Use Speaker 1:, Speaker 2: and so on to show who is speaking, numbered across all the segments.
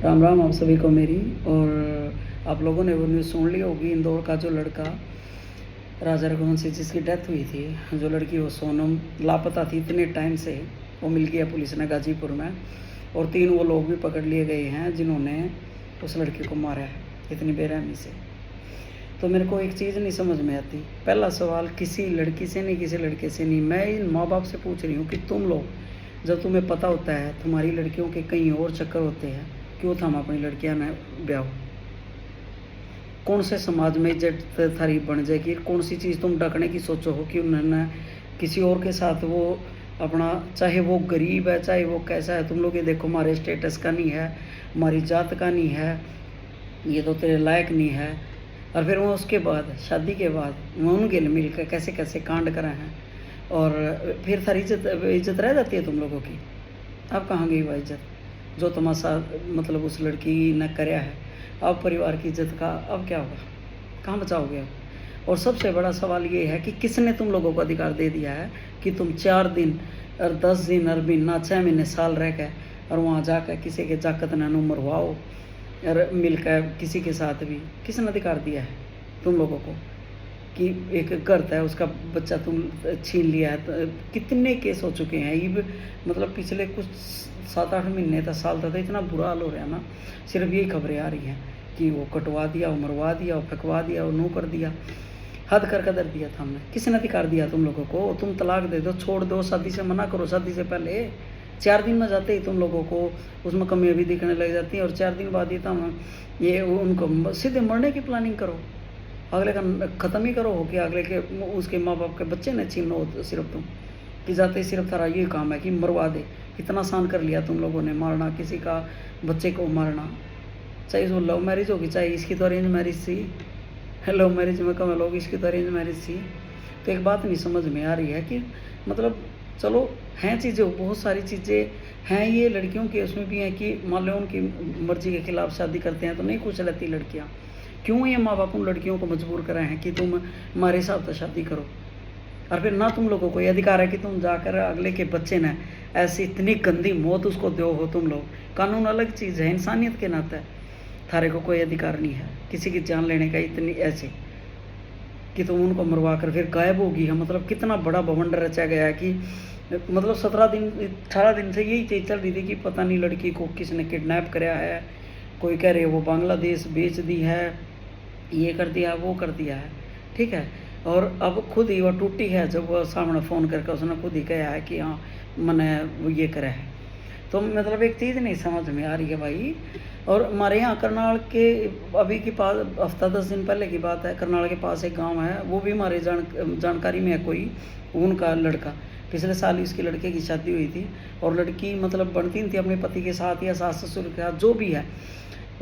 Speaker 1: राम राम आप सभी को मेरी। और आप लोगों ने वो न्यूज़ सुन ली होगी, इंदौर का जो लड़का राजा रघुवंशी जिसकी डेथ हुई थी, जो लड़की वो सोनम लापता थी इतने टाइम से, वो मिल गया पुलिस ने गाजीपुर में। और 3 वो लोग भी पकड़ लिए गए हैं जिन्होंने उस लड़की को मारा है इतनी बेरहमी से। तो मेरे को एक चीज़ नहीं समझ में आती। पहला सवाल किसी लड़की से नहीं, किसी लड़के से नहीं, मैं इन माँ बाप से पूछ रही हूँ कि तुम लोग, जब तुम्हें पता होता है तुम्हारी लड़कियों के कहीं और चक्कर होते हैं, क्यों थम अपनी लड़कियां ने ब्याह? कौन से समाज में इज्जत थारी बन जाएगी? कौन सी चीज़ तुम ढकने की सोचो हो कि उन्होंने किसी और के साथ वो अपना, चाहे वो गरीब है चाहे वो कैसा है, तुम लोग ये देखो हमारे स्टेटस का नहीं है, हमारी जात का नहीं है, ये तो तेरे लायक नहीं है। और फिर वो उसके बाद शादी के बाद वो उनके मिल कर कैसे कैसे कांड करे हैं, और फिर सारी इज्जत रह जाती है तुम लोगों की। अब कहाँ गई वह इज्जत जो तमाशा मतलब उस लड़की ने कराया है? अब परिवार की इज्जत का अब क्या होगा? कहाँ बचाओगे अब? और सबसे बड़ा सवाल ये है कि किसने तुम लोगों को अधिकार दे दिया है कि तुम 4 दिन और 10 दिन और महीना 6 महीने साल रह गए और वहाँ जाकर किसी के जाकत नैनो मरवाओ और मिलकर किसी के साथ भी? किसने अधिकार दिया है तुम लोगों को कि एक गर्द है उसका बच्चा तुम छीन लिया है? तो कितने केस हो चुके हैं ये, मतलब पिछले कुछ 7-8 महीने तक साल तक इतना बुरा हाल हो रहा है ना। सिर्फ यही खबरें आ रही हैं कि वो कटवा दिया, वो मरवा दिया, वो फेंकवा दिया, वो नू कर दिया। हद कर कदर दिया था हमने। किसने अधिकार दिया तुम लोगों को? तुम तलाक दे दो, छोड़ दो, शादी से मना करो। शादी से पहले 4 दिन में जाते ही तुम लोगों को उसमें कमियाँ भी दिखने लग जाती हैं, और 4 दिन बाद ये उनको सीधे मरने की प्लानिंग करो। अगले का ख़त्म ही करो हो कि अगले के उसके माँ बाप के बच्चे ने छीनो सिर्फ तुम कि जाते ही सिर्फ थारा ये काम है कि मरवा दे। इतना आसान कर लिया तुम लोगों ने मारना, किसी का बच्चे को मारना, चाहे वो लव मैरिज होगी चाहे इसकी तो अरेंज मैरिज थी। लव मैरिज में कम लोग, इसकी तो अरेंज मैरिज थी। तो एक बात नहीं समझ में आ रही है कि मतलब चलो हैं चीज़ें, बहुत सारी चीज़ें हैं ये लड़कियों के उसमें भी हैं कि मान लो उनकी मर्जी के खिलाफ शादी करते हैं तो नहीं खुश रहती लड़कियाँ। क्यों ये माँ बाप उन लड़कियों को मजबूर कराए हैं कि तुम हमारे हिसाब से शादी करो? और फिर ना तुम लोगों को ये अधिकार है कि तुम जाकर अगले के बच्चे ने ऐसी इतनी गंदी मौत उसको दो हो तुम लोग। कानून अलग चीज़ है, इंसानियत के नाते थारे को कोई अधिकार नहीं है किसी की जान लेने का इतनी ऐसे कि तुम उनको मरवा कर फिर गायब होगी है। मतलब कितना बड़ा बवंडर रचा गया है कि मतलब 18 दिन से यही चीज़ चल रही थी कि पता नहीं लड़की को किसने किडनैप कराया है, कोई कह रहे वो बांग्लादेश बेच दी है, ये कर दिया वो कर दिया है, ठीक है। और अब खुद ही वो टूटी है जब वो सामने फ़ोन करके उसने खुद ही कहा है कि हाँ मैंने वो ये करा है। तो मतलब एक चीज़ नहीं समझ में आ रही है भाई। और हमारे यहाँ करनाल के अभी के पास हफ्ता 10 दिन पहले की बात है, करनाल के पास एक गांव है, वो भी हमारे जानकारी में है कोई, उनका लड़का पिछले साल ही उसकी लड़के की शादी हुई थी, और लड़की मतलब बनती थी अपने पति के साथ या सास ससुर के साथ जो भी है।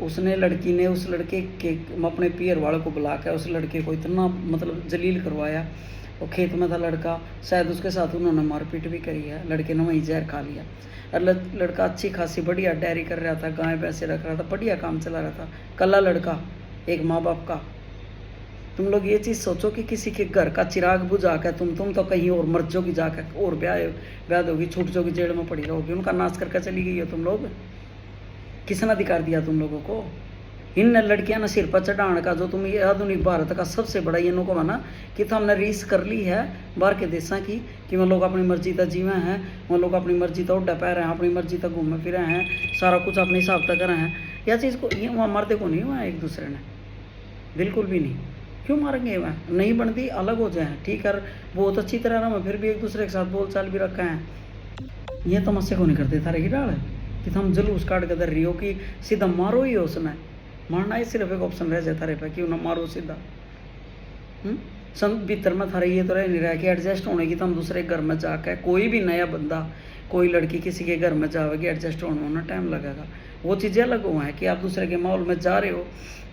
Speaker 1: उसने लड़की ने उस लड़के के अपने पियर वालों को बुलाकर उस लड़के को इतना मतलब जलील करवाया। और खेत में था लड़का, शायद उसके साथ उन्होंने मारपीट भी करी है, लड़के ने वहीं जहर खा लिया। और लड़का अच्छी खासी बढ़िया डेयरी कर रहा था, गाय भैंसे रख रहा था, बढ़िया काम चला रहा था, कल्ला लड़का एक माँ बाप का। तुम लोग ये चीज़ सोचो कि किसी के घर का चिराग बुझा कर तुम तो कहीं और मर जाओगी जाकर, और ब्याह दोगी, छूट जाओगी, जेल में पड़ी रहोगी, उनका नाश करके चली गई हो तुम लोग। किसने अधिकार दिया तुम लोगों को? इन लड़कियां ने सिर पर चढ़ाने का, जो तुम ये आधुनिक भारत का सबसे बड़ा ये नुकसान ना कि तो हमने रीस कर ली है बाहर के देशों की कि वह लोग अपनी मर्जी तक जीवे हैं, वह लोग अपनी मर्जी तक उड्डा पै रहे हैं, अपनी मर्जी तक घूमे फिरे हैं, सारा कुछ अपने हिसाब तक कर रहे हैं। यह चीज़ को ये वहाँ मरते को नहीं हुआ एक दूसरे ने, बिल्कुल भी नहीं। क्यों मारेंगे? वह नहीं बनती अलग हो जाए, ठीक है, बहुत अच्छी तरह ना फिर भी एक दूसरे के साथ बोल चाल भी रखा है। ये तमस्या को नहीं करते थारे की डाल कि हम जुलूस काट के दर रही हो कि सीधा मारो ही हो उसने। मारना ही सिर्फ एक ऑप्शन रह जाता रहे कि उन्हें मारो सीधा। भीतर में थारे ये तो रह नहीं रहा कि एडजस्ट होने की, तो हम दूसरे घर में जाकर कोई भी नया बंदा कोई लड़की किसी के घर में जाओगे एडजस्ट होने में टाइम लगेगा। वो चीज़ें अलग हुआ है कि आप दूसरे के माहौल में जा रहे हो,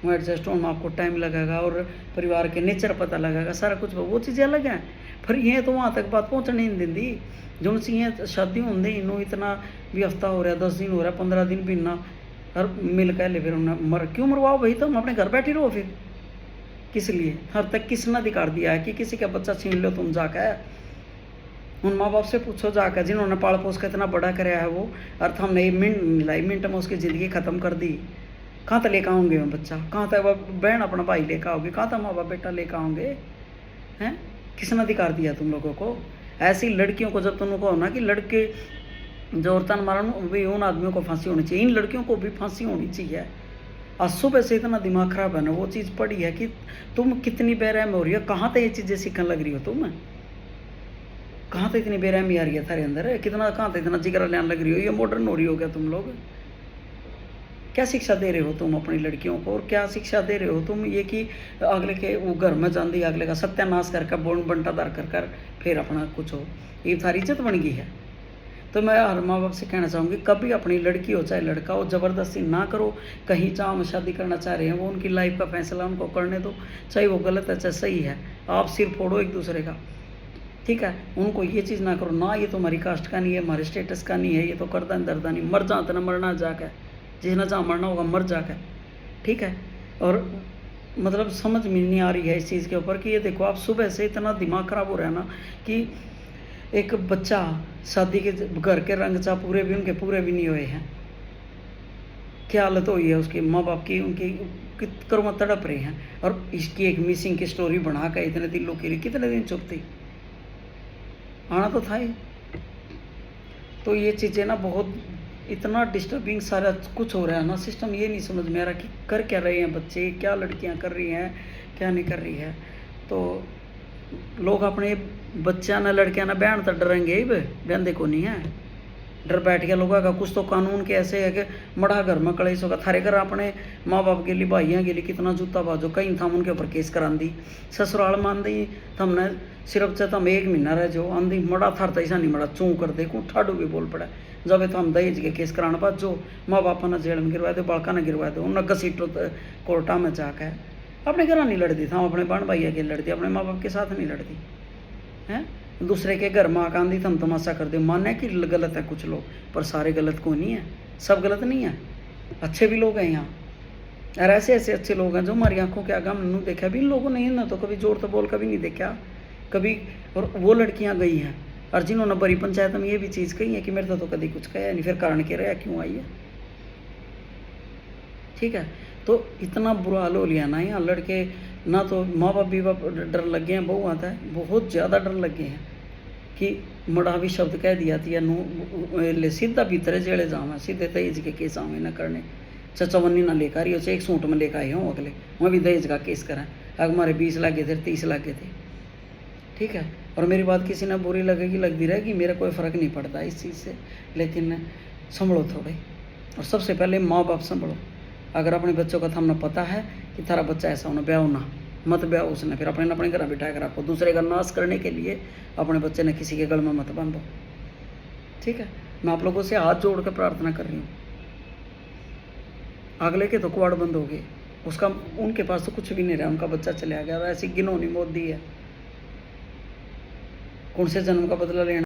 Speaker 1: वो एडजस्ट होने में आपको टाइम लगेगा और परिवार के नेचर पता लगेगा, सारा कुछ वो चीज़ें अलग हैं। फिर ये तो वहाँ तक बात पहुँचने नहीं देती जो उनसे शादी होंगे इन्हों इतना भी हफ्ता हो रहा है, 10 दिन हो रहा है, 15 दिन भी ना, और मिल कर ले फिर उन्हें क्यों मरवाओ भाई? तो हम अपने घर बैठे रहो फिर किस लिए? हर तक किसने अधिकार दिया है कि किसी का बच्चा छीन लो तुम जाकर? उन माँ बाप से पूछो जाकर जिन्होंने पाल पोस के इतना बड़ा कराया है वो, अर्थ हमने मिनट मिलाई, मिनट में उसकी ज़िंदगी ख़त्म कर दी। कहाँ तक लेकर आऊँगे मैं बच्चा, कहाँ तक वह बहन अपना भाई लेकर आओगे, कहाँ तक माँ बाप बेटा लेकर आओगे हैं? किसने अधिकार दिया तुम लोगों को? ऐसी लड़कियों को जब तुमको हो ना कि लड़के जो औरतन मारन भी, उन आदमियों को फांसी होनी चाहिए, इन लड़कियों को भी फांसी होनी चाहिए। आज सुबह से इतना दिमाग खराब है ना, वो चीज़ पड़ी है कि तुम कितनी बेरहम हो रही हो, कहाँ तक ये चीज़ें सीखने लग रही हो तुम, कहाँ तक इतनी बेरहमी आ रही है थारे अंदर, कितना कहाँ तक इतना जिगरा लेने लग रही हो, ये मॉडर्न हो रही हो क्या तुम लोग? क्या शिक्षा दे रहे हो तुम अपनी लड़कियों को, और क्या शिक्षा दे रहे हो तुम ये कि अगले के वो घर में जाती अगले का सत्यानाश करके बोन बंटादार कर फिर अपना कुछ हो, ये थारी इज्जत बन गई है। तो मैं हर माँ बाप से कहना चाहूँगी, कभी अपनी लड़की हो चाहे लड़का हो ज़बरदस्ती ना करो। कहीं जहाँ हम शादी करना चाह रहे हैं वो उनकी लाइफ का फैसला उनको करने दो, चाहे वो गलत है चाहे सही है, आप सिर फोड़ो एक दूसरे का, ठीक है। उनको ये चीज़ ना करो ना, ये तो हमारी कास्ट का नहीं है, हमारे स्टेटस का नहीं है, ये तो करदा दर्दा नहीं, मर जा तो मरना जाकर, जिसने जहाँ मरना होगा मर जाकर, ठीक है। और मतलब समझ में नहीं आ रही है इस चीज़ के ऊपर कि ये देखो आप सुबह से इतना दिमाग ख़राब हो रहा है ना कि एक बच्चा शादी के घर के रंग चा पूरे भी उनके पूरे भी नहीं हुए हैं, क्या हालत हुई है उसके माँ बाप की, उनकी करमा तड़प रहे हैं, और इसकी एक मिसिंग की स्टोरी बना कर इतने दिलों के लिए कितने दिन चुप थी, आना तो था ही। तो ये चीज़ें ना बहुत इतना डिस्टर्बिंग सारा कुछ हो रहा है ना, सिस्टम ये नहीं समझ में आ रहा कि कर क्या रहे हैं बच्चे, क्या लड़कियां कर रही हैं क्या नहीं कर रही है। तो लोग अपने बच्चा ना लड़कियां ना बहन तो डरेंगे ही, बहन देखो नहीं है, डर बैठ गया लोगों का। कुछ तो कानून के ऐसे है कि मड़ा घर में कलेश होगा, थारे घर अपने माँ बाप के लिए भाइयों के लिए कितना जूता बाजो, कहीं थम उनके ऊपर केस करा दी, ससुराल मान दी थमने सिर्फ से तम 1 महीना रह जो आंधी मड़ा थार तैसा नहीं मड़ा चूँ कर दे को ठाडू भी बोल पड़ा, जब तो हम दहेज के केस कराने बाद जो माँ बाप ने जेल में गिरवा दो, बालका ने गिरवा दो, उन्हें घसीटो कोर्टा में जाकर, अपने घर नहीं लड़ती था, अपने बहन भाइया के लड़ती, अपने माँ बाप के साथ नहीं लड़ती हैं। दूसरे के घर माँ कांदी थम तमाशा कर दे, माने कि गलत है कुछ लोग, पर सारे गलत को नहीं है, सब गलत नहीं है, अच्छे भी लोग हैं यहाँ, और ऐसे ऐसे अच्छे लोग हैं जो हमारी आंखों के आगे हमने देखा भी, इन लोगों ने ना तो कभी जोर तो बोल कभी नहीं देखा कभी। और वो लड़कियां गई हैं और जिन्होंने बड़ी पंचायत में ये भी चीज़ कही है कि मेरे तो कभी कुछ कहा नहीं, फिर कारण के रहा क्यों आई है, ठीक है। तो इतना बुरा हाल हो लिया ना यहाँ लड़के, ना तो माँ बाप भी डर लग गए हैं, बहू आता है बहुत ज़्यादा डर लग गए हैं कि मड़ा भी शब्द कह दिया थी नू सीधा भीतर जेड़े जावा, सीधे दहेज के केस आवे ना करने, चचवन्नी ना लेकर रही हो, एक सूट में लेकर आए हों अगले, वहाँ भी दहेज का केस करें, अगर हमारे 20 लाख थे 30 लाख थे, ठीक है। और मेरी बात किसी ने बुरी लगेगी लगती रहेगी, मेरा कोई फ़र्क नहीं पड़ता इस चीज़ से, लेकिन संभलो थोड़े, और सबसे पहले माँ बाप संभलो। अगर अपने बच्चों का हमने पता है कि थारा बच्चा ऐसा होना, ब्याह होना मत ब्याह उसने, फिर अपने घर बिठा कर रखो, दूसरे का नाश करने के लिए अपने बच्चे ने किसी के गल में मत बांधो, ठीक है। मैं आप लोगों से हाथ जोड़ कर प्रार्थना कर रही हूँ, अगले के तो कुआड़ बंद हो गए, उसका उनके पास तो कुछ भी नहीं रहा, उनका बच्चा चले आ गया, ऐसी गिनौनी मौत दी है, कौन से जन्म का बदला लेना।